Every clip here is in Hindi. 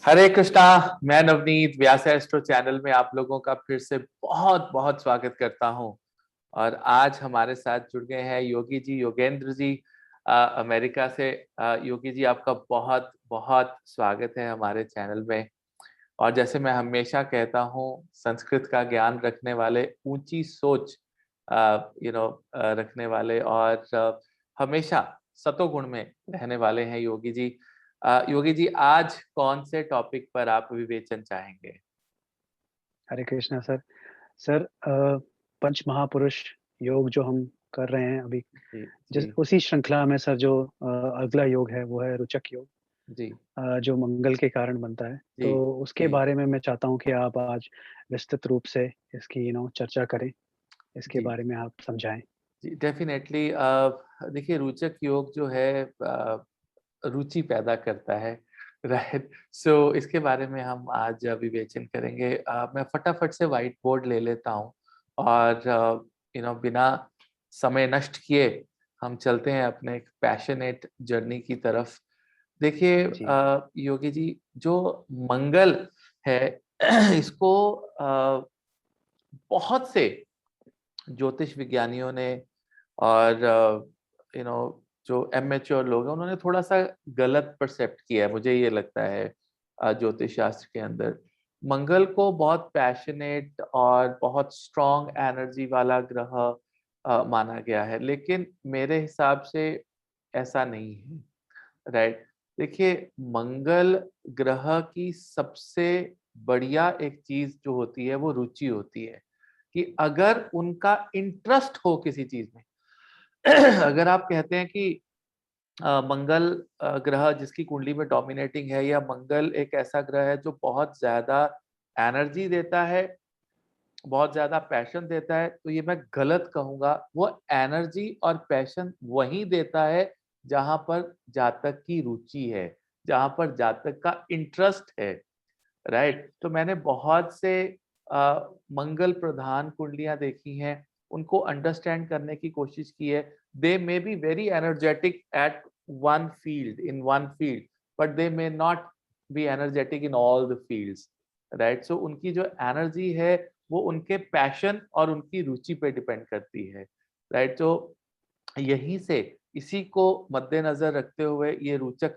हरे कृष्णा। मैं नवनीत व्यास एस्ट्रो चैनल में आप लोगों का फिर से बहुत बहुत स्वागत करता हूं। और आज हमारे साथ जुड़ गए हैं योगी जी, योगेंद्र जी, अमेरिका से। योगी जी, आपका बहुत बहुत स्वागत है हमारे चैनल में। और जैसे मैं हमेशा कहता हूं, संस्कृत का ज्ञान रखने वाले, ऊंची सोच रखने वाले, और हमेशा सतोगुण में रहने वाले हैं योगी जी। योगी जी, आज कौन से टॉपिक पर आप विवेचन चाहेंगे? हरे कृष्णा सर। सर पंच महापुरुष योग जो हम कर रहे हैं अभी, जी जिस जी उसी श्रृंखला में सर जो अगला योग है वो है रुचक योग, जी जो मंगल के कारण बनता है। जी तो उसके जी बारे में मैं चाहता हूँ कि आप आज विस्तृत रूप से इसकी चर्चा करें, इसके जी बारे में आप समझाएँ। जी, डेफिनेटली। देखिए, रोचक योग जो है रुचि पैदा करता है, राइट? सो इसके बारे में हम आज विवेचन करेंगे। मैं फटाफट से व्हाइट बोर्ड ले लेता हूँ और बिना समय नष्ट किए हम चलते हैं अपने एक पैशनेट जर्नी की तरफ। देखिए जी, योगी जी, जो मंगल है इसको बहुत से ज्योतिष विज्ञानियों ने और जो एमेच्योर लोग हैं उन्होंने थोड़ा-सा गलत परसेप्ट किया है, मुझे ये लगता है। ज्योतिष शास्त्र के अंदर मंगल को बहुत पैशनेट और बहुत स्ट्रॉन्ग एनर्जी वाला ग्रह माना गया है, लेकिन मेरे हिसाब से ऐसा नहीं है, राइट? देखिए, मंगल ग्रह की सबसे बढ़िया एक चीज़ जो होती है वो रुचि होती है, कि अगर उनका इंटरेस्ट हो किसी चीज़ में। अगर आप कहते हैं कि मंगल ग्रह जिसकी कुंडली में डोमिनेटिंग है, या मंगल एक ऐसा ग्रह है जो बहुत ज़्यादा एनर्जी देता है, बहुत ज़्यादा पैशन देता है, तो ये मैं गलत कहूँगा। वो एनर्जी और पैशन वहीं देता है जहाँ पर जातक की रुचि है, जहाँ पर जातक का इंटरेस्ट है। राइट? तो मैंने बहुत से मंगल प्रधान कुंडलियाँ देखी हैं, उनको अंडरस्टैंड करने की कोशिश की है। They may be very energetic at one field, in one field, but they may not be energetic in all the fields, right? So उनकी जो एनर्जी है, वो उनके पैशन और उनकी रुचि पे डिपेंड करती है, राइट? तो यहीं से, इसी को मद्देनज़र रखते हुए ये रोचक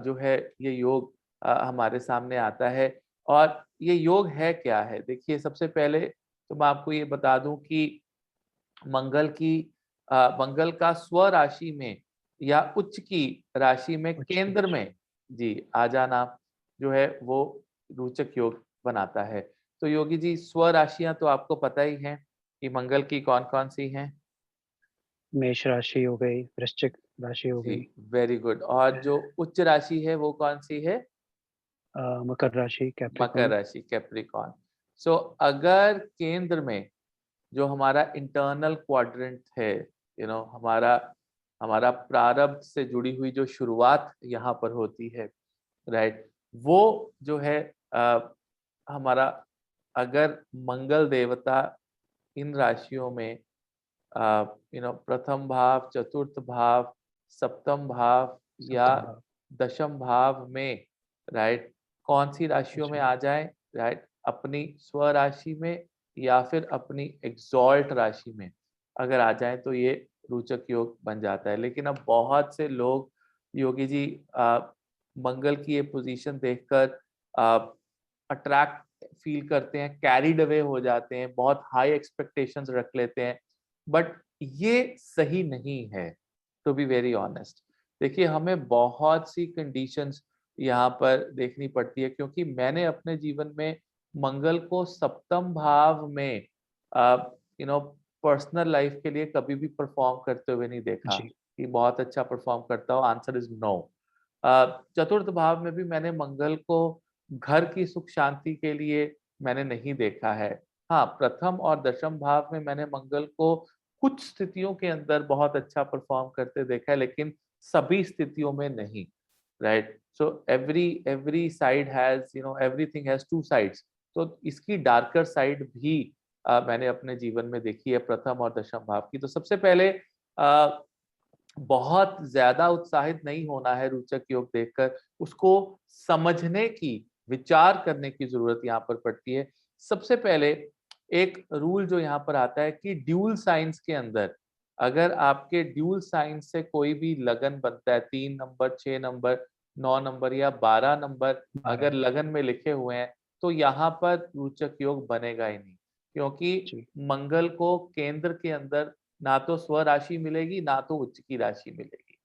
जो है ये योग हमारे सामने आता है। और ये योग है क्या है? देखिए, सबसे पहले तो मैं आपको ये बता दूँ कि मंगल की मंगल का स्वराशि में या उच्च की राशि में उच्च केंद्र में जी, आ जाना जो है वो रोचक योग बनाता है। तो योगी जी, स्वराशियाँ तो आपको पता ही हैं कि मंगल की कौन-कौन सी हैं? मेष राशि हो गई, वृश्चिक राशि हो जी, गई, वेरी गुड। और जो उच्च राशि है वो कौन-सी है? मकर राशि, मकर कैप्रिकॉर्न। राशि, कैप्रिकॉर्न। सो अगर केंद्र में जो हमारा इंटरनल क्वाड्रेंट है, हमारा हमारा प्रारब्ध से जुड़ी हुई जो शुरुआत यहाँ पर होती है, राइट? वो जो है अ, हमारा, अगर मंगल देवता इन राशियों में प्रथम भाव, चतुर्थ भाव, सप्तम भाव या सप्तम भाव। दशम भाव में, राइट, कौन सी राशियों में अच्छा। आ जाए, राइट, अपनी स्वराशि में या फिर अपनी एग्जॉल्ट राशि में अगर आ जाए, तो ये रोचक योग बन जाता है। लेकिन अब बहुत से लोग योगी जी मंगल की ये पोजीशन देखकर अट्रैक्ट फील करते हैं, कैरिड अवे हो जाते हैं, बहुत हाई एक्सपेक्टेशंस रख लेते हैं, बट ये सही नहीं है, टू बी वेरी ऑनेस्ट। देखिए, हमें बहुत सी कंडीशंस यहाँ पर देखनी पड़ती है, क्योंकि मैंने अपने जीवन में मंगल को सप्तम भाव में यू नो पर्सनल लाइफ के लिए कभी भी परफॉर्म करते हुए नहीं देखा जी, कि बहुत अच्छा परफॉर्म करता हो। Answer is no. चतुर्थ भाव में भी मैंने मंगल को घर की सुख शांति के लिए मैंने नहीं देखा है। हाँ, प्रथम और दशम भाव में मैंने मंगल को कुछ स्थितियों के अंदर बहुत अच्छा परफॉर्म करते देखा है, लेकिन सभी स्थितियों में नहीं, right? So every side has, everything has two sides. तो इसकी डार्कर साइड भी मैंने अपने जीवन में देखी है प्रथम और दशम भाव की। तो सबसे पहले बहुत ज्यादा उत्साहित नहीं होना है रोचक योग देखकर, उसको समझने की, विचार करने की जरूरत यहाँ पर पड़ती है। सबसे पहले एक रूल जो यहाँ पर आता है कि ड्यूल साइंस के अंदर अगर आपके ड्यूल साइंस से कोई भी लगन बनता है, 3 नंबर, 6 नंबर, 9 नंबर या 12 नंबर अगर 12 लगन में लिखे हुए हैं, तो यहाँ पर रोचक योग बनेगा ही नहीं, क्योंकि जी, मंगल को केंद्र के अंदर ना तो स्व राशि मिलेगी, ना तो उच्च की राशि मिलेगी,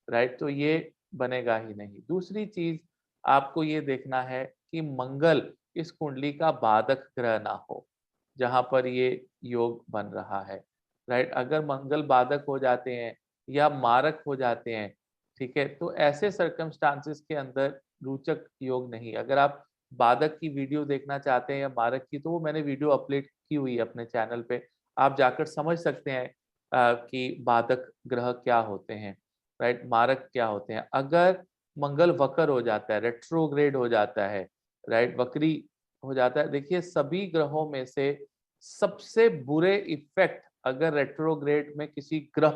राइट? तो ये बनेगा ही नहीं। दूसरी चीज आपको ये देखना है कि मंगल इस कुंडली का बाधक ग्रह ना हो, जहां पर ये योग बन रहा है, राइट? अगर मंगल बाधक हो जाते हैं या मारक हो जाते हैं, ठीक है, तो ऐसे सर्कमस्टांसेस के अंदर रोचक योग नहीं। अगर आप बाधक की वीडियो देखना चाहते हैं या मारक की, तो वो मैंने वीडियो अपलोड की हुई है अपने चैनल पे, आप जाकर समझ सकते हैं कि बाधक ग्रह क्या होते हैं, राइट? मारक क्या होते हैं। अगर मंगल वक्र हो जाता है, रेट्रोग्रेड हो जाता है, राइट? वक्री हो जाता है। देखिए सभी ग्रहों में से सबसे बुरे इफेक्ट अगर रेट्रोग्रेड में किसी ग्रह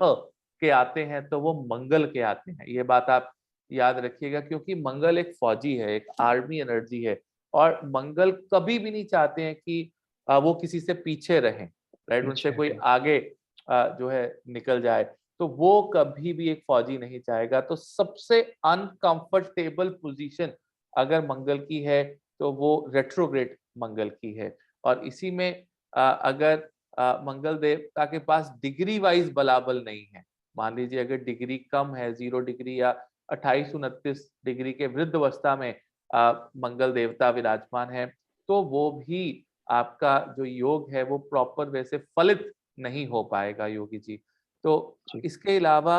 के आते हैं तो वो मंगल के आते हैं। ये बात आप याद रखिएगा, क्योंकि मंगल एक फौजी है, एक आर्मी एनर्जी है, और मंगल कभी भी नहीं चाहते हैं कि वो किसी से पीछे रहें, राइट? उनसे पीछे कोई हटें। आगे जो है निकल जाए, तो वो कभी भी एक फौजी नहीं चाहेगा। तो सबसे अनकंफर्टेबल पोजीशन अगर मंगल की है तो वो रेट्रोग्रेड मंगल की है। और इसी में अगर मंगल देवता के पास डिग्री वाइज बलाबल नहीं है, मान लीजिए अगर डिग्री कम है, 0 डिग्री या 28-29 डिग्री के वृद्ध अवस्था में मंगल देवता विराजमान है, तो वो भी आपका जो योग है वो प्रॉपर वे से फलित नहीं हो पाएगा योगी जी। तो जी, इसके अलावा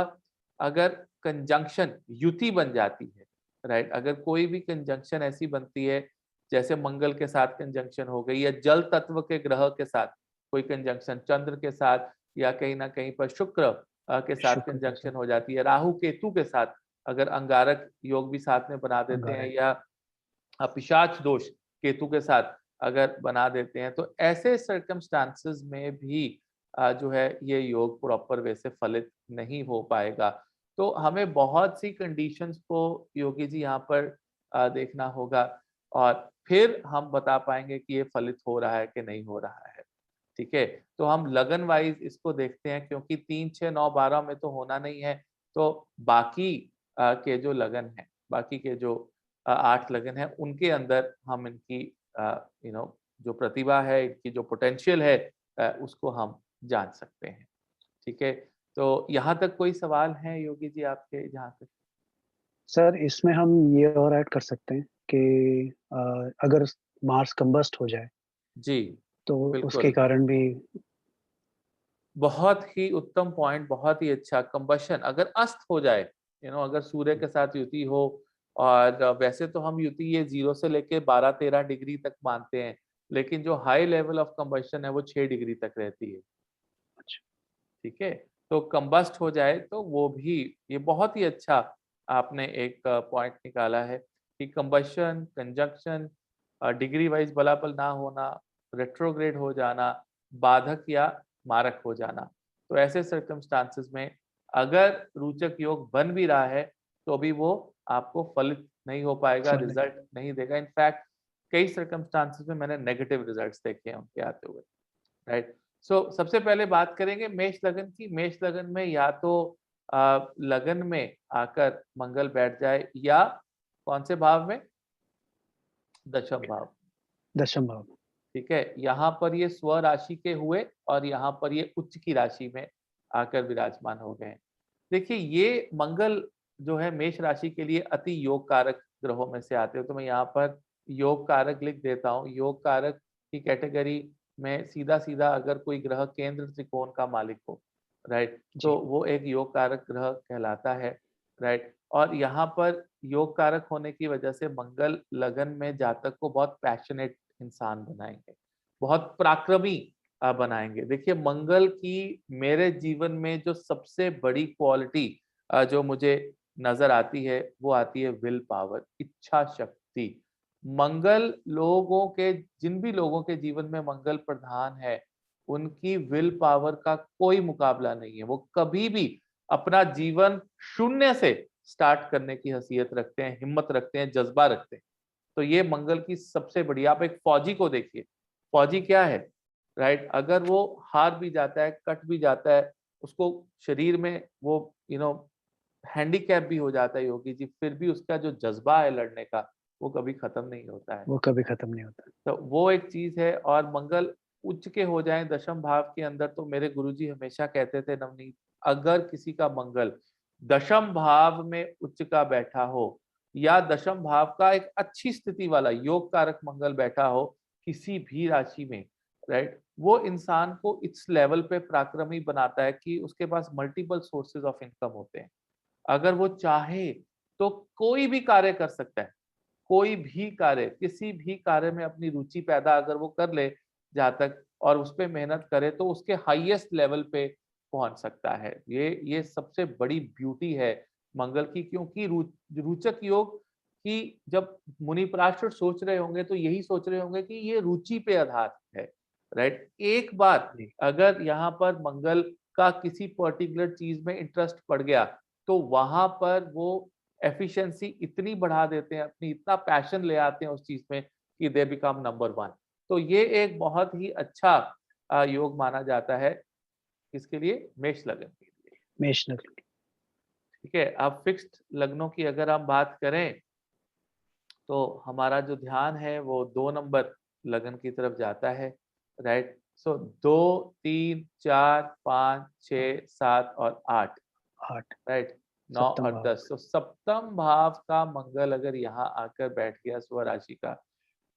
अगर कंजंक्शन युति बन जाती है, राइट? अगर कोई भी कंजंक्शन ऐसी बनती है, जैसे मंगल के साथ कंजंक्शन हो गई या जल तत्व के ग्रह के साथ कोई कंजंक्शन, चंद्र के साथ या कहीं न कहीं पर शुक्र के साथ शुक्र के साथ कंजंक्शन हो जाती है, राहु केतु के साथ अगर अंगारक योग भी साथ में बना देते हैं, अंगारक। या पिशाच दोष केतु के साथ अगर बना देते हैं, तो ऐसे सर्कमस्टांसेस में भी जो है ये योग प्रॉपर वे से फलित नहीं हो पाएगा। तो हमें बहुत सी कंडीशंस को योगी जी यहाँ पर देखना होगा, और फिर हम बता पाएंगे कि ये फलित हो रहा है कि नहीं हो रहा है। ठीक है? तो हम लगन वाइज इसको देखते हैं, क्योंकि 3, 6, 9, 12 में तो होना नहीं है, तो बाकी के जो लगन है, बाकी के जो 8 लगन है, उनके अंदर हम इनकी यू नो जो प्रतिभा है, इनकी जो पोटेंशियल है, उसको हम जान सकते हैं। ठीक है? तो यहाँ तक कोई सवाल हैं योगी जी आपके जहाँ तक? सर इसमें हम ये और ऐड कर सकते हैं कि अगर मार्स कंबस्ट हो जाए, जी, तो उसके बिल्कुल। कारण भी बहुत ही उत्तम पॉइंट, बहुत ही अच्छा। कंबशन अगर अस्त हो जाए, अगर सूर्य के साथ युति हो, और वैसे तो हम युति ये 0 से लेके 12-13 डिग्री तक मानते हैं, लेकिन जो हाई लेवल ऑफ कंबशन है वो 6 डिग्री तक रहती है। अच्छा, ठीक है? तो कंबस्ट हो जाए तो वो भी, ये बहुत ही अच्छा आपने एक पॉइंट निकाला है कि कंबशन, कंजंक्शन, डिग्री वाइज बलाबल ना होना, रेट्रोग्रेड हो जाना, बाधक या मारक हो जाना। तो ऐसे सर्कमस्टांसेस में अगर रोचक योग बन भी रहा है, तो भी वो आपको फलित नहीं हो पाएगा, फल नहीं। रिजल्ट नहीं देगा। इनफैक्ट कई सर्कमस्टांसेस में मैंने नेगेटिव रिजल्ट्स देखे हैं उनके आते हुए। राइट। सो सबसे पहले बात करेंगे मेष लगन की। मेष लगन में या तो लगन में आकर मंगल बैठ जाए, या कौन से भाव में? दशम भाव। दशम भाव। ठीक है, यहाँ पर ये स्व राशि के हुए और यहाँ पर ये उच्च की राशि में आकर विराजमान हो गए हैं। देखिए ये मंगल जो है मेष राशि के लिए अति योग कारक ग्रहों में से आते हो, तो मैं यहाँ पर योग कारक लिख देता हूँ। योग कारक की कैटेगरी में सीधा सीधा अगर कोई ग्रह केंद्र त्रिकोण का मालिक हो, राइट, तो जी, वो एक योग कारक ग्रह कहलाता है, राइट। और यहाँ पर योग कारक होने की वजह से मंगल लगन में जातक को बहुत पैशनेट इंसान बनाएंगे, बहुत पराक्रमी बनाएंगे। देखिए मंगल की मेरे जीवन में जो सबसे बड़ी क्वालिटी जो मुझे नजर आती है, वो आती है विल पावर, इच्छा शक्ति। मंगल लोगों के, जिन भी लोगों के जीवन में मंगल प्रधान है, उनकी विल पावर का कोई मुकाबला नहीं है। वो कभी भी अपना जीवन शून्य से स्टार्ट करने की हैसियत रखते हैं, हिम्मत रखते हैं, जज्बा रखते हैं। तो ये मंगल की सबसे बड़ी, आप एक फौजी को देखिए, फौजी क्या है, राइट? अगर वो हार भी जाता है, कट भी जाता है, उसको शरीर में वो हैंडीकैप भी हो जाता है योगी जी, फिर भी उसका जो जज्बा है लड़ने का, वो कभी खत्म नहीं होता है। वो कभी खत्म नहीं होता। तो वो एक चीज है। और मंगल उच्च के हो जाएं दशम भाव के अंदर, तो मेरे गुरुजी हमेशा कहते थे नवनीत, अगर किसी का मंगल दशम भाव में उच्च का बैठा हो, या दशम भाव का एक अच्छी स्थिति वाला योग कारक मंगल बैठा हो किसी भी राशि में, राइट, वो इंसान को इस लेवल पे पराक्रमी बनाता है कि उसके पास मल्टीपल सोर्सेज ऑफ इनकम होते हैं। अगर वो चाहे तो कोई भी कार्य कर सकता है, कोई भी कार्य, किसी भी कार्य में अपनी रुचि पैदा अगर वो कर ले जहाँ तक, और उस पे मेहनत करे, तो उसके हाईएस्ट लेवल पे पहुंच सकता है। ये सबसे बड़ी ब्यूटी है मंगल की, क्योंकि रुचक योग की जब मुनि पराशर सोच रहे होंगे तो यही सोच रहे होंगे कि ये रुचि पे आधार है, राइट? एक बार जी, अगर यहाँ पर मंगल का किसी पर्टिकुलर चीज में इंटरेस्ट पड़ गया, तो वहां पर वो एफिशिएंसी इतनी बढ़ा देते हैं, अपनी इतना पैशन ले आते हैं उस चीज में कि दे बिकम नंबर वन। तो ये एक बहुत ही अच्छा योग माना जाता है, किसके लिए? मेष लग्न के लिए। मेष लग्न की। ठीक है, अब फिक्स्ड लग्नों की अगर हम बात करें, तो हमारा जो ध्यान है वो 2 नंबर लगन की तरफ जाता है, राइट? सो 2, 3, 4, 5, 6, 7 और 8, 8 राइट? 9 सप्तम और भाव। 10। तो सप्तम भाव का मंगल अगर यहाँ आकर बैठ गया स्वराशि का,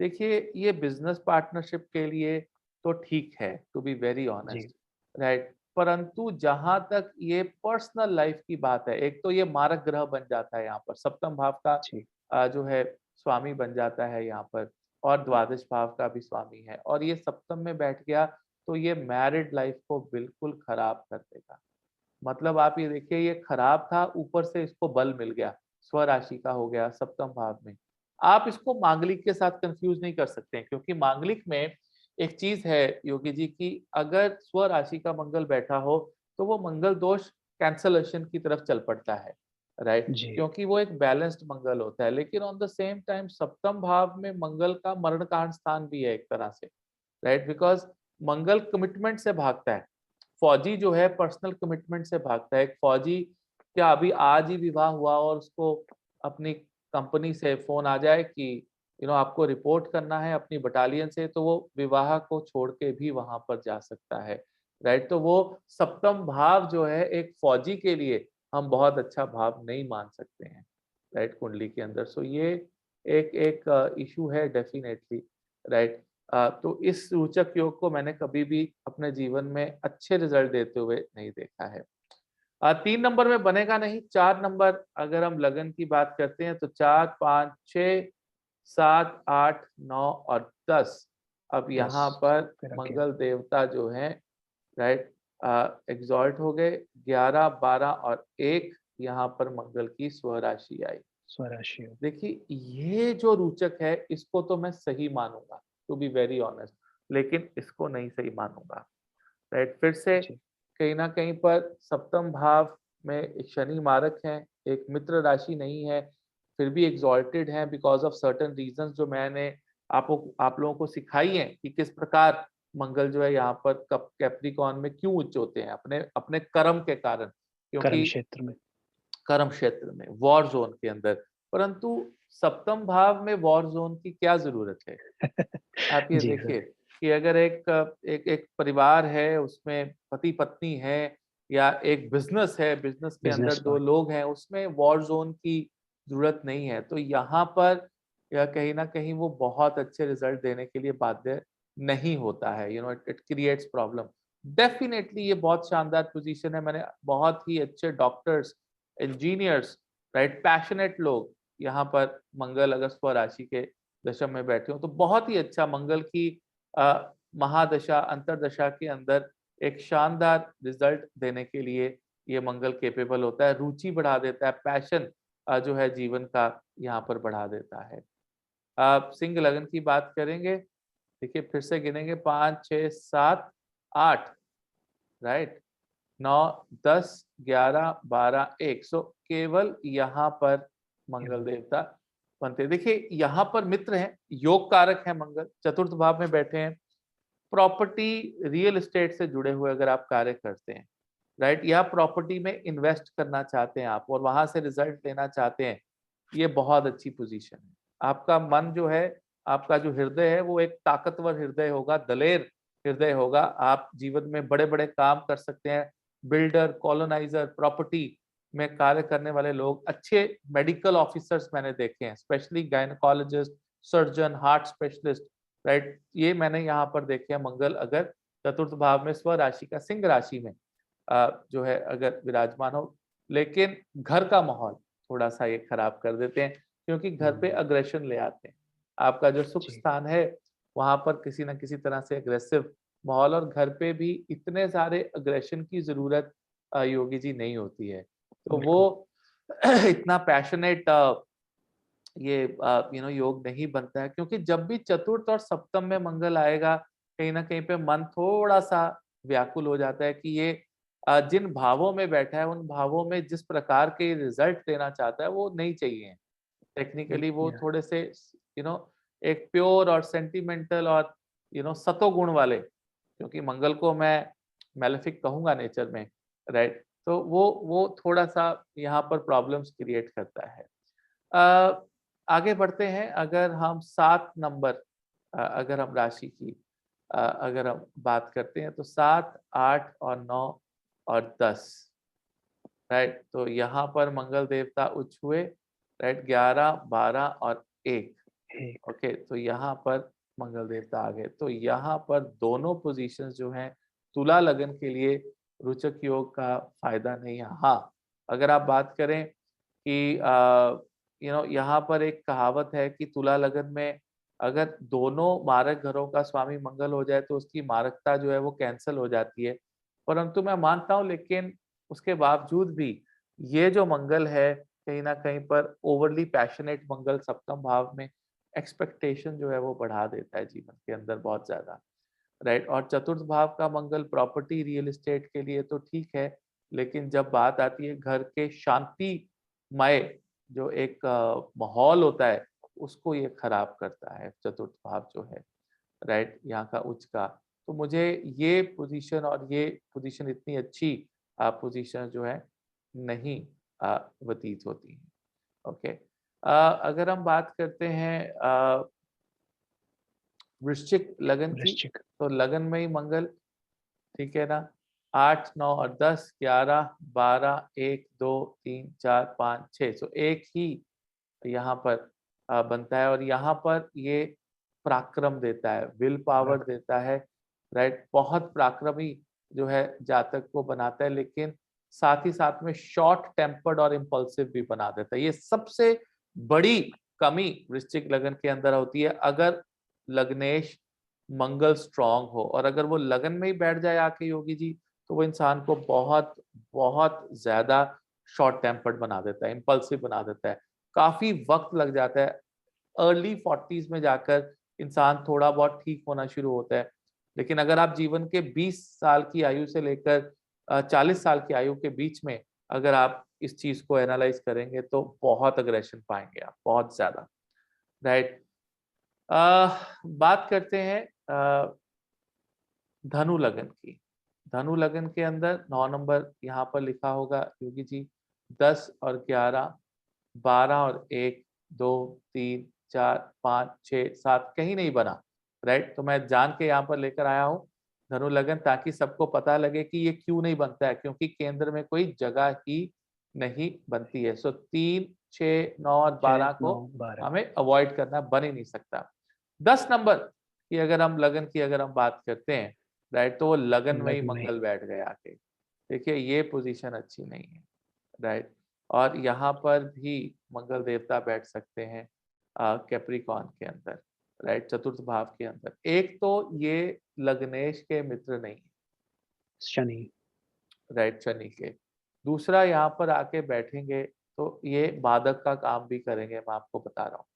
देखिए ये बिजनेस पार्टनरशिप के लिए तो ठीक है, टू बी वेरी जी, ऑनेस्ट, राइट? परंतु जहां तक ये पर्सनल लाइफ की बात है, एक तो ये मारक ग्रह बन जाता है यहाँ पर, सप्तम भाव का जी, जो है स्वामी बन जाता है यहाँ पर, और द्वादश भाव का भी स्वामी है, और ये सप्तम में बैठ गया, तो ये मैरिड लाइफ को बिल्कुल खराब कर देगा। मतलब आप ये देखिए, ये खराब था, ऊपर से इसको बल मिल गया, स्वराशि का हो गया सप्तम भाव में। आप इसको मांगलिक के साथ कंफ्यूज नहीं कर सकते हैं, क्योंकि मांगलिक में एक चीज है योगी जी की, अगर स्वराशि का मंगल बैठा हो, तो वो मंगल दोष कैंसलेशन की तरफ चल पड़ता है, राइट? जी, क्योंकि वो एक बैलेंस्ड मंगल होता है। लेकिन ऑन द सेम टाइम सप्तम भाव में मंगल का मरण कांड स्थान भी है एक तरह से, राइट? बिकॉज मंगल कमिटमेंट से भागता है। फौजी जो है पर्सनल कमिटमेंट से भागता है। एक फौजी क्या अभी आज ही विवाह हुआ और उसको अपनी कंपनी से फोन आ जाए कि आपको रिपोर्ट करना है अपनी बटालियन से, तो वो विवाह को छोड़ के भी वहां पर जा सकता है, राइट? तो वो सप्तम भाव जो है एक फौजी के लिए हम बहुत अच्छा भाव नहीं मान सकते हैं, राइट, कुंडली के अंदर। सो ये एक एक इशू है डेफिनेटली, राइट। तो इस सूचक योग को मैंने कभी भी अपने जीवन में अच्छे रिजल्ट देते हुए नहीं देखा है। 3 नंबर में बनेगा नहीं, 4 नंबर अगर हम लगन की बात करते हैं, तो 4, 5, 6, 7, 8, 9 और 10। अब 10 यहाँ पर फिर आगे। मंगल देवता जो हैं, राइट, एग्जॉल्ट हो गए। 11, 12 और 1 यहाँ पर मंगल की स्वराशि आई। स्वराशि योग। देखिए ये जो रोचक है, इसको तो मैं सही मानूंगा, टू बी वेरी ऑनेस्ट, लेकिन इसको नहीं सही मानूंगा, राइट? फिर से जी, कहीं ना कहीं पर सप्तम भाव में एक शनि मारक है, एक मित्र राशि नहीं है, फिर भी एग्जॉल्टेड है बिकॉज ऑफ सर्टेन रीजंस जो मैंने आप लोगों को सिखाई है कि किस प्रकार मंगल जो है यहाँ पर कैप्रिकॉन में क्यों उच्च होते हैं, अपने अपने कर्म के कारण, कर्म क्योंकि क्षेत्र में। कर्म क्षेत्र में, वॉर जोन के अंदर। परंतु सप्तम भाव में वॉर जोन की क्या जरूरत है? आप ये जी देखिए सर, कि अगर एक एक एक परिवार है, उसमें पति पत्नी है, या एक बिजनेस है, बिजनेस के अंदर बिज़नेस 2 पार्टनर। लोग हैं, उसमें वॉर जोन की जरूरत नहीं है। तो यहाँ पर या कहीं ना कहीं वो बहुत अच्छे रिजल्ट देने के लिए बाध्य नहीं होता है, it it creates problem. Definitely ये बहुत शानदार पोजीशन है। मैंने बहुत ही अच्छे डॉक्टर्स, इंजीनियर्स, राइट, पैशनेट लोग यहाँ पर मंगल अगर स्वराशि के दशम में बैठे हो, तो बहुत ही अच्छा मंगल की महादशा अंतरदशा के अंदर एक शानदार रिजल्ट देने के लिए ये मंगल केपेबल होता है, रुचि बढ़ा देता है, पैशन जो है जीवन का यहाँ पर बढ़ा देता है। आप सिंह लगन की बात करेंगे, देखिए फिर से गिनेंगे 5, 6, 7, 8, राइट, 9, 10, 11, 12, 1। सो केवल यहाँ पर मंगल देवता बनते हैं। देखिए यहाँ पर मित्र हैं, योग कारक है मंगल, चतुर्थ भाव में बैठे हैं। प्रॉपर्टी, रियल एस्टेट से जुड़े हुए अगर आप कार्य करते हैं, राइट, या प्रॉपर्टी में इन्वेस्ट करना चाहते हैं आप और वहां से रिजल्ट लेना चाहते हैं, ये बहुत अच्छी पोजीशन है। आपका मन जो है, आपका जो हृदय है, वो एक ताकतवर हृदय होगा, दलेर हृदय होगा। आप जीवन में बड़े बड़े काम कर सकते हैं। बिल्डर, कॉलोनाइजर, प्रॉपर्टी में कार्य करने वाले लोग, अच्छे मेडिकल ऑफिसर्स मैंने देखे हैं, specially gynaecologist, surgeon, heart specialist, right, ये मैंने यहाँ पर देखे हैं। मंगल अगर चतुर्थ भाव में स्व राशि का सिंह राशि में जो है अगर विराजमान हो, लेकिन घर का माहौल थोड़ा सा ये खराब कर देते हैं, क्योंकि घर पे अग्रेशन ले आते हैं। आपका जो सुख जी, स्थान है वहां पर किसी न किसी तरह से अग्रेसिव माहौल, और घर पे भी इतने सारे अग्रेशन की जरूरत योगी जी नहीं होती है। तो वो बिल्कुल। इतना पैशनेट ये योग नहीं बनता है, क्योंकि जब भी चतुर्थ और सप्तम में मंगल आएगा, कहीं ना कहीं पे मन थोड़ा सा व्याकुल हो जाता है कि ये जिन भावों में बैठा है उन भावों में जिस प्रकार के रिजल्ट देना चाहता है वो नहीं चाहिए। टेक्निकली वो या थोड़े से यू नो एक प्योर और सेंटिमेंटल और सतोगुण वाले, क्योंकि मंगल को मैं मेलेफिक कहूंगा नेचर में, राइट, तो वो थोड़ा सा यहाँ पर प्रॉब्लम्स क्रिएट करता है। अ, आगे बढ़ते हैं। अगर हम 7 नंबर अगर हम राशि की अगर हम बात करते हैं, तो 7, 8 और 9 और 10, राइट, तो यहाँ पर मंगल देवता उच्च हुए, राइट, 11, 12 और 1। एक ओके, तो यहाँ पर मंगल देवता आ गए। तो यहाँ पर दोनों पोजीशंस जो हैं तुला लगन के लिए रोचक योग का फायदा नहीं है। हाँ, अगर आप बात करें कि यहाँ पर एक कहावत है कि तुला लगन में अगर दोनों मारक घरों का स्वामी मंगल हो जाए तो उसकी मारकता जो है वो कैंसल हो जाती है। परंतु मैं मानता हूँ, लेकिन उसके बावजूद भी ये जो मंगल है कहीं न कहीं पर ओवरली पैशनेट मंगल सप्तम भाव में एक्सपेक्टेशन जो है वो बढ़ा देता है जीवन के अंदर बहुत ज़्यादा, राइट। और चतुर्थ भाव का मंगल प्रॉपर्टी, रियल एस्टेट के लिए तो ठीक है, लेकिन जब बात आती है घर के शांतिमय जो एक माहौल होता है, उसको ये खराब करता है चतुर्थ भाव जो है, राइट, यहाँ का उच्च का। तो मुझे ये पोजीशन और ये पोजीशन इतनी अच्छी पोजीशन जो है नहीं व्यतीत होती है। ओके, अगर हम बात करते हैं वृश्चिक लगन की, वृश्चिक। तो लगन में ही मंगल, ठीक है ना? 8, 9 और 10, 11, 12, 1, 2, 3, 4, 5, 6, सो एक ही यहाँ पर बनता है, और यहाँ पर ये पराक्रम देता है, विल पावर पराग देता है, राइट? बहुत पराक्रमी जो है जातक को बनाता है, लेकिन साथ ही साथ में शॉर्ट टेम्पर्ड और इम्पल्सिव भी बना देता है। ये सबसे बड़ी कमी वृश्चिक लगन के अंदर होती है। अगर लग्नेश मंगल स्ट्रांग हो और अगर वो लगन में ही बैठ जाए आके योगी जी, तो वो इंसान को बहुत बहुत ज्यादा शॉर्ट टेम्पर्ड बना देता है, इम्पल्सिव बना देता है। काफी वक्त लग जाता है, अर्ली 40s में जाकर इंसान थोड़ा बहुत ठीक होना शुरू होता है। लेकिन अगर आप जीवन के 20 साल की आयु से लेकर 40 साल की आयु के बीच में अगर आप इस चीज को एनालाइज करेंगे, तो बहुत अग्रेशन पाएंगे आप, बहुत ज्यादा, राइट। बात करते हैं धनु लगन की। धनु लगन के अंदर 9 नंबर यहाँ पर लिखा होगा योगी जी, 10 और 11, 12 और 1, 2, 3, 4, 5, 6, 7 कहीं नहीं बना, राइट। तो मैं जान के यहाँ पर लेकर आया हूँ धनु लगन, ताकि सबको पता लगे कि ये क्यों नहीं बनता है, क्योंकि केंद्र में कोई जगह ही नहीं बनती है। सो 3, 6, 9 और 6, 12 को 9, 12 हमें अवॉइड करना, बन ही नहीं सकता। 10 नंबर की अगर हम लगन की अगर हम बात करते हैं, राइट, तो वो लगन में ही लग्न में। मंगल बैठ गए आके। देखिए ये पोजीशन अच्छी नहीं है, राइट। और यहाँ पर भी मंगल देवता बैठ सकते हैं कैप्रिकॉन के अंदर, राइट, चतुर्थ भाव के अंदर। एक तो ये लग्नेश के मित्र नहीं, शनि। राइट, शनि के। दूसरा यहाँ पर आके बैठेंगे तो ये बाधक का काम भी करेंगे, मैं आपको बता रहा हूँ,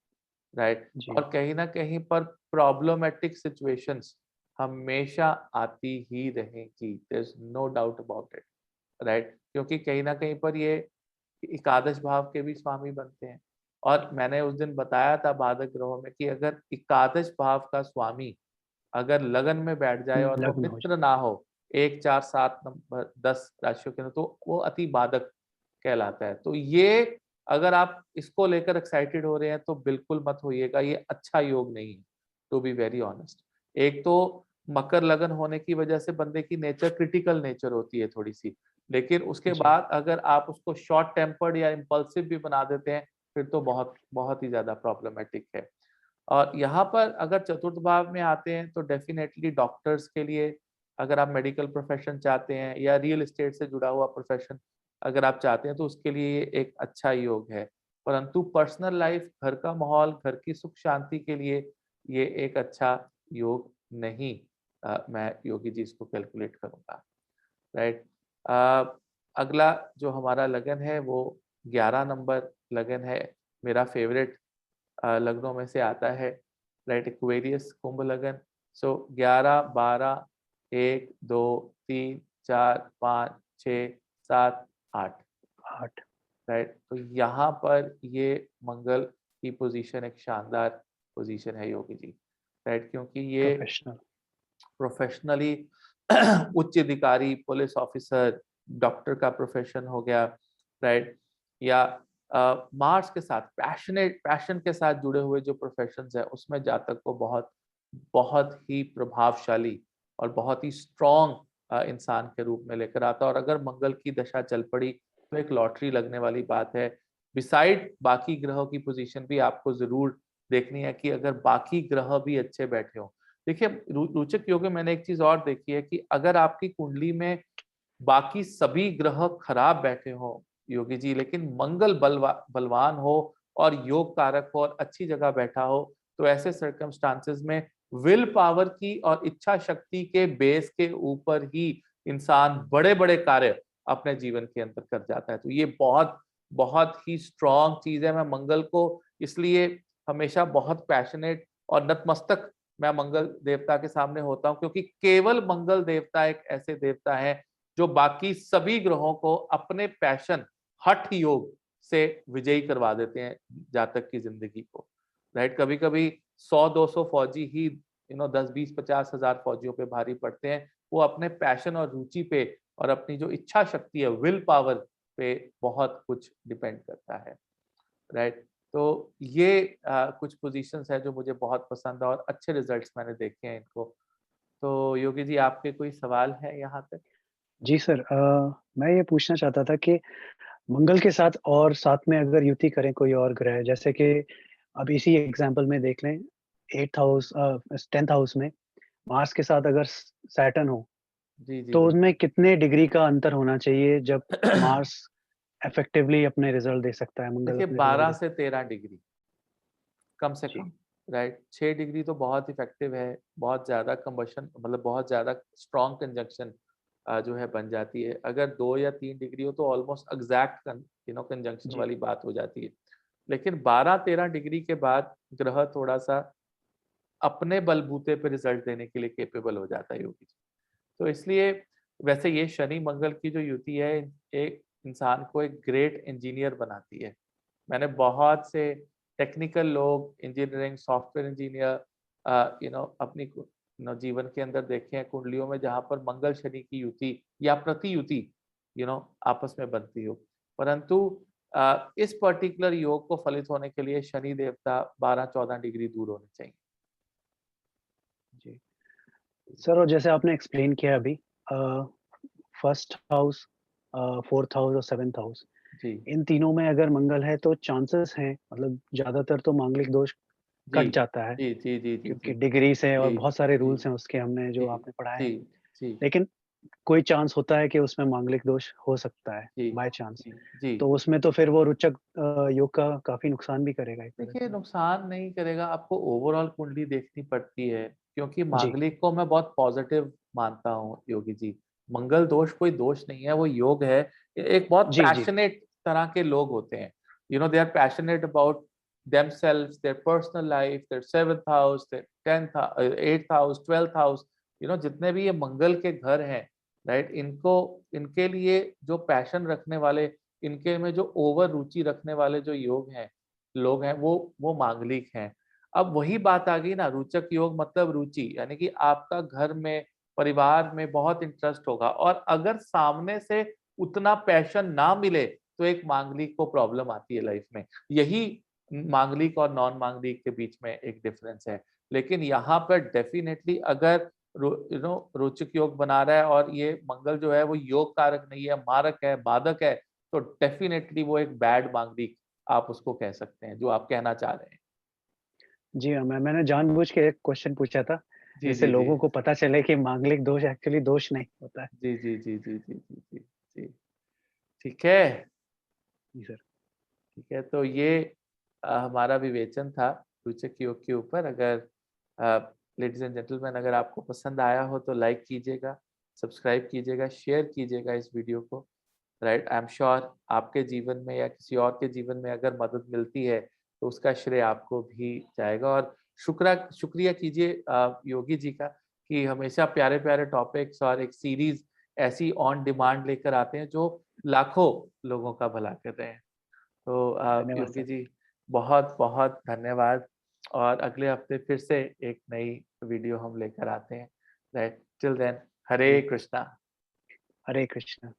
राइट। जी, और कहीं ना कहीं पर प्रॉब्लमेटिक सिचुएशंस हमेशा आती ही रहेंगी, there is no doubt about it, right, क्योंकि कहीं ना कहीं पर ये एकादश भाव के भी स्वामी बनते हैं। और मैंने उस दिन बताया था बाधक ग्रहों में कि अगर एकादश भाव का स्वामी अगर लगन में बैठ जाए और वो लग्न हो मित्र ना हो 1, 4, 7 नंबर 10 राशियों के अंदर, तो वो अति बाधक कहलाता है। तो ये अगर आप इसको लेकर एक्साइटेड हो रहे हैं तो बिल्कुल मत होइएगा, ये अच्छा योग नहीं है, टू बी वेरी ऑनेस्ट। एक तो मकर लगन होने की वजह से बंदे की नेचर क्रिटिकल नेचर होती है थोड़ी-सी, लेकिन उसके जी, बाद अगर आप उसको शॉर्ट टेम्पर्ड या इम्पल्सिव भी बना देते हैं, फिर तो बहुत बहुत ही ज़्यादा प्रॉब्लमैटिक है। और यहाँ पर अगर चतुर्थ भाव में आते हैं तो डेफिनेटली डॉक्टर्स के लिए, अगर आप मेडिकल प्रोफेशन चाहते हैं या रियल एस्टेट से जुड़ा हुआ प्रोफेशन अगर आप चाहते हैं तो उसके लिए ये एक अच्छा योग है। परंतु पर्सनल लाइफ, घर का माहौल, घर की सुख शांति के लिए ये एक अच्छा योग नहीं, मैं योगी जी इसको कैलकुलेट करूँगा, राइट। अगला जो हमारा लगन है वो 11 नंबर लगन है, मेरा फेवरेट लग्नों में से आता है, राइट, एक्वेरियस कुंभ लगन। सो 11, 12, 1, 2, 3, 4, 5, 6, 7, 8, 8 राइट। तो यहाँ पर ये मंगल की पोजीशन एक शानदार पोजीशन है योगी जी, राइट, क्योंकि ये प्रोफेशनल। प्रोफेशनली उच्च अधिकारी, पुलिस ऑफिसर, डॉक्टर का प्रोफेशन हो गया, राइट, या मार्स के साथ पैशन के साथ जुड़े हुए जो प्रोफेशंस है उसमें जातक को बहुत बहुत ही प्रभावशाली और बहुत ही स्ट्रॉन्ग इंसान के रूप में लेकर आता है। और अगर मंगल की दशा चल पड़ी तो एक लॉटरी लगने वाली बात है। बिसाइड बाकी ग्रहों की पोजीशन भी आपको जरूर देखनी है कि अगर बाकी ग्रह भी अच्छे बैठे हों। देखिए, रोचक योग में मैंने एक चीज और देखी है कि अगर आपकी कुंडली में बाकी सभी ग्रह खराब बैठे हों योगी जी, लेकिन मंगल बलवान हो और योग कारक हो और अच्छी जगह बैठा हो, तो ऐसे सर्कमस्टांसेस में विल पावर की और इच्छा शक्ति के बेस के ऊपर ही इंसान बड़े बड़े कार्य अपने जीवन के अंदर कर जाता है। तो ये बहुत बहुत ही स्ट्रॉन्ग चीज है। मैं मंगल को इसलिए हमेशा बहुत पैशनेट और नतमस्तक मैं मंगल देवता के सामने होता हूँ, क्योंकि केवल मंगल देवता एक ऐसे देवता है जो बाकी सभी ग्रहों को अपने पैशन, हठ योग से विजयी करवा देते हैं जातक की जिंदगी को, राइट। कभी कभी 100-200 फौजी ही 10-20-50 हज़ार फौजियों पे भारी पड़ते हैं। वो अपने पैशन और रुचि पे और अपनी जो इच्छा शक्ति है, विल पावर पे बहुत कुछ डिपेंड करता है, राइट। तो ये कुछ पोजीशंस है जो मुझे बहुत पसंद है और अच्छे रिजल्ट्स मैंने देखे हैं इनको। तो योगी जी, आपके कोई सवाल है यहाँ तक? जी सर, मैं ये पूछना चाहता था कि मंगल के साथ और साथ में अगर युति करें कोई और ग्रह, जैसे कि अब इसी एग्ज़ाम्पल में देख लें 8th हाउस 10th हाउस में मार्स के साथ अगर स सैटर्न हो, जी, जी, तो जी। उसमें कितने डिग्री का अंतर होना चाहिए जब मार्स इफेक्टिवली अपने रिज़ल्ट दे सकता है, मंगल देखिए, अपने रिज़ल्ट 12 दे से 13 डिग्री कम से जी, कम, राइट। 6 डिग्री तो बहुत इफेक्टिव है, बहुत ज़्यादा कंबशन, मतलब बहुत ज़्यादा स्ट्रॉन्ग कंजंक्शन जो है बन जाती है। अगर 2 या 3 डिग्री हो तो ऑलमोस्ट एग्जैक्ट कंजंक्शन जी, वाली बात हो जाती है। लेकिन 12-13 डिग्री के बाद ग्रह थोड़ा-सा अपने बलबूते पे रिजल्ट देने के लिए कैपेबल हो जाता है योगी जी। तो इसलिए वैसे ये शनि मंगल की जो युति है, एक इंसान को एक ग्रेट इंजीनियर बनाती है। मैंने बहुत से टेक्निकल लोग, इंजीनियरिंग, सॉफ्टवेयर इंजीनियर अपनी जीवन के अंदर देखे हैं कुंडलियों में जहाँ पर मंगल शनि की युति या प्रतियुति आपस में बनती हो। परंतु इस पर्टिकुलर योग को फलित होने के लिए शनि देवता 12-14 डिग्री दूर होने चाहिए। जी। सर, और जैसे आपने एक्सप्लेन किया अभी फर्स्ट हाउस, 4th हाउस और 7th हाउस, जी, इन तीनों में अगर मंगल है तो चांसेस हैं, मतलब ज़्यादातर तो मांगलिक दोष जी, कट जाता है, जी, जी, जी, जी, क्योंकि जी, डिग्री से और जी, बहुत सारे जी, रूल्स हैं उसके, हमने जो जी, आपने पढ़ाए जी, हैं। जी, लेकिन कोई चांस होता है कि उसमें मांगलिक दोष हो सकता है, जी, बाय चांस। जी, जी। तो उसमें तो फिर वो रोचक योग का काफ़ी नुकसान भी करेगा एक तरह देखिए, से। नुकसान नहीं करेगा, आपको ओवरऑल कुंडली देखनी पड़ती है, क्योंकि जी, मांगलिक को मैं बहुत पॉजिटिव मानता हूँ योगी जी। मंगल दोष कोई दोष नहीं है, वो योग है। एक बहुत जी, जी, पैशनेट तरह के लोग होते हैं। They are passionate about themselves, their personal life, their 7th house, their 10th 8th house, 12th house, जितने भी ये मंगल के घर हैं, राइट? इनको इनके लिए जो पैशन रखने वाले, इनके में जो ओवर रुचि रखने वाले जो लोग हैं वो मांगलिक हैं। अब वही बात आ गई ना, रोचक योग मतलब रुचि, यानी कि आपका घर में, परिवार में बहुत इंटरेस्ट होगा और अगर सामने से उतना पैशन ना मिले, तो एक मांगलिक को प्रॉब्लम आती है लाइफ में। यही मांगलिक और नॉन मांगलिक के बीच में एक डिफरेंस है। लेकिन यहाँ पर डेफिनिटली अगर रोचक योग बना रहा है और ये मंगल जो है वो योग कारक नहीं है, मारक है, बाधक है, तो डेफिनिटली वो एक बैड मांगलिक आप उसको कह सकते हैं, जो आप कहना चाह रहे हैं। जी हाँ, मैंने जानबूझ के एक क्वेश्चन पूछा था, जी, जिससे जी, जी। लोगों को पता चले कि मांगलिक दोष एक्चुअली दोष नहीं होता है। जी, जी, जी, जी, जी, जी, जी, जी। ठीक है, जी सर। ठीक है। तो ये हमारा विवेचन था रोचक योग के ऊपर। अगर लेडीज़ एंड जेंटलमैन, अगर आपको पसंद आया हो तो लाइक कीजिएगा, सब्सक्राइब कीजिएगा, शेयर कीजिएगा इस वीडियो को। राइट, आई एम श्योर आपके जीवन में या किसी और के जीवन में अगर मदद मिलती है, तो उसका श्रेय आपको भी जाएगा। और शुक्रिया कीजिए योगी जी का, कि हमेशा प्यारे-प्यारे टॉपिक्स और एक सीरीज़ ऐसी ऑन डिमांड लेकर आते हैं, जो लाखों लोगों का भला कर रहे हैं। तो धन्यवाद योगी सर। जी, बहुत-बहुत धन्यवाद, और अगले हफ्ते फिर से एक नई वीडियो हम लेकर आते हैं। राइट, टिल देन, हरे जी, कृष्णा। हरे कृष्णा।